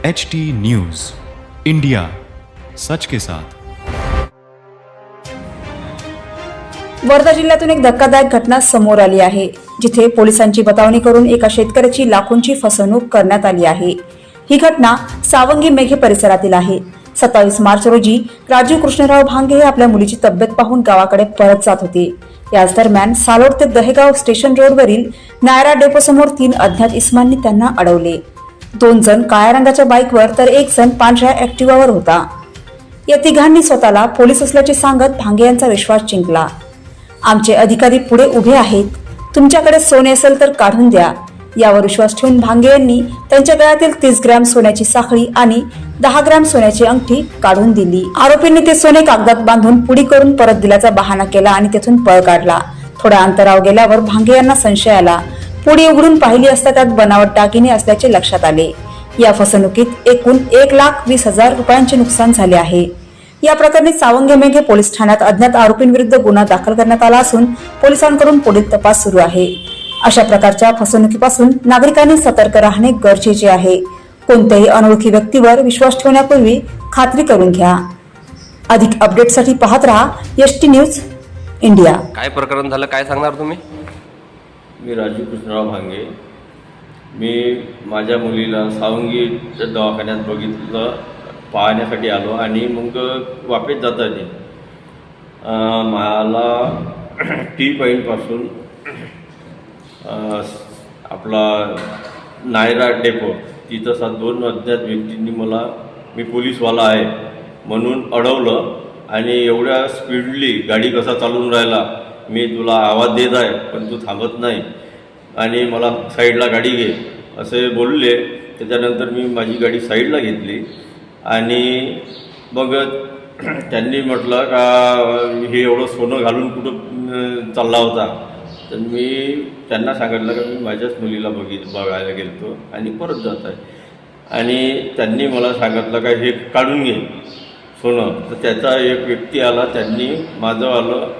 HD news India, सच के साथ। वर्धा जिल्ह्यातून एक धक्कादायक घटना समोर आली आहे, जिथे पोलिसांची बतावणी करून एका शेतकऱ्याची लाखोंची फसवणूक करण्यात आली आहे। ही घटना सावंगी मेघे परिसरातील आहे। 27 मार्च रोजी राजीव कृष्णराव भांगे हे आपल्या मुलीची तब्येत पाहून गावाकडे परत जात होते। याच दरम्यान सालोड ते दहेगाव स्टेशन रोडवरील नायरा डेपो समोर 3 अज्ञात इसमांनी त्यांना अडवले। 2 जण काळ्या रंगाच्या बाईकवर तर 1 जण पांढऱ्या ऍक्टिव्हावर होता। या तिघांनी स्वतःला पोलीस असल्याचे सांगत भांगे यांचा विश्वास जिंकला। आमचे अधिकारी पुढे उभे आहेत, तुमच्याकडे सोने असेल तर काढून द्या, यावर विश्वास ठेवून भांगे यांनी त्यांच्या गळ्यातील 30 ग्रॅम सोन्याची साखळी आणि 10 ग्रॅम सोन्याची अंगठी काढून दिली। आरोपींनी ते सोने कागदात बांधून पुडी करून परत दिल्याचा बहाणा केला आणि तेथून पळ काढला। थोड्या अंतरावर गेल्यावर भांगे यांना संशय आला। पुडी उघडून पाहिली असता त्यात बनावट दागिने असल्याचे लक्षात आले। या फसवणुकीत एकूण 1,20,000 रुपयांचे नुकसान झाले आहे। या प्रकरणी सावंगी मेघे पोलीस ठाण्यात अज्ञात आरोपींविरुद्ध गुन्हा दाखल करण्यात आला असून पोलिसांकडून पुढील तपास सुरू आहे। अशा प्रकारच्या फसवणुकीपासून नागरिकांनी सतर्क राहणे गरजेचे आहे। कोणत्याही अनोळखी व्यक्तीवर विश्वास ठेवण्यापूर्वी खात्री करून घ्या। अधिक अपडेटसाठी पाहत रहा एसटी न्यूज इंडिया। काय प्रकरण झालं, काय सांगणार तुम्ही? मी राजीव कृष्णराव भांगे। मी माझ्या मुलीला सावंगी दवाखान्यात बघितलं, पाहण्यासाठी आलो आणि मग वापस जाताना मला टी पॉईंटपासून आपला नायरा डेपो तिथं 2 अज्ञात व्यक्तींनी मी पोलीसवाला आहे म्हणून अडवलं आणि एवढ्या स्पीडली गाडी कसा चालून राहिला, मी तुला आवाज देत आहे पण तू थांबत नाही आणि मला साईडला गाडी घे असे बोलले। त्याच्यानंतर मी माझी गाडी साईडला घेतली आणि मग त्यांनी म्हटलं का हे एवढं सोनं घालून कुठं चालला होता, तर मी त्यांना सांगितलं का मी माझ्याच मुलीला बघायला गेलो आणि परत जात आहे। आणि त्यांनी मला सांगितलं का हे काढून घे सोनं। तर त्याचा एक व्यक्ती आला, त्यांनी माझं आलं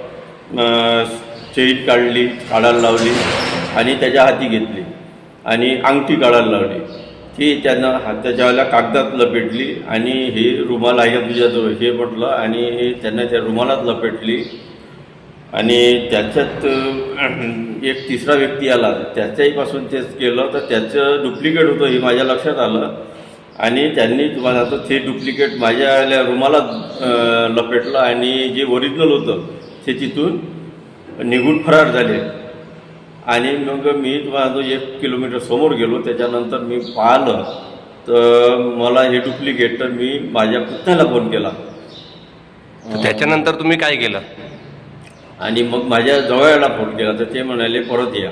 चेन काढायला लावली आणि त्याच्या हाती घेतली आणि अंगठी काढायला लावली। ती त्यानं त्याच्यावाल्या कागदात लपेटली आणि हे रुमाल आहे तुझ्याजवळ हे म्हटलं आणि त्यांना त्या रुमालात लपेटली। आणि त्याच्यात एक तिसरा व्यक्ती आला, त्याच्याहीपासून तेच केलं, तर त्याचं डुप्लिकेट होतं हे माझ्या लक्षात आलं आणि त्यांनी तुम्हाला तर ते डुप्लिकेट माझ्या रुमालात लपेटलं आणि जे ओरिजिनल होतं ते तिथून निघून फरार झाले। आणि मग मी तुम्हाला 1 किलोमीटर समोर गेलो, त्याच्यानंतर मी पाहिलं तर मला हे डुप्लिकेट, तर मी माझ्या पुतण्याला फोन केला। त्याच्यानंतर तुम्ही काय केलं? आणि मग माझ्या जवळला फोन केला तर ते म्हणाले परत या।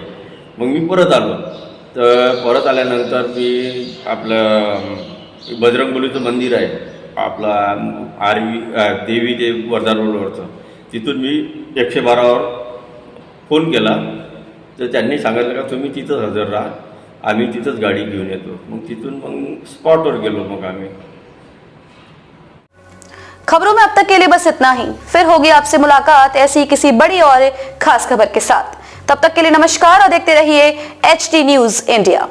मग मी परत आलो, तर परत आल्यानंतर मी आपलं बजरंगबलीचं मंदिर आहे आपला देवी ते वर्धा रोडवरचं, तिथून मी 112वर फोन केला। तर त्यांनी सांगितलं का तुम्ही तिथंच हजर राहा, आम्ही तिथंच गाडी घेऊन येतो। मग तिथून मग स्पॉटवर गेलो। मग आम्ही खबरों में अब तक के लिए बस इतना ही। फिर होगी आपसे मुलाकात ऐसी किसी बड़ी और खास खबर के साथ। तब तक के लिए नमस्कार और देखते रहिए HD न्यूज इंडिया।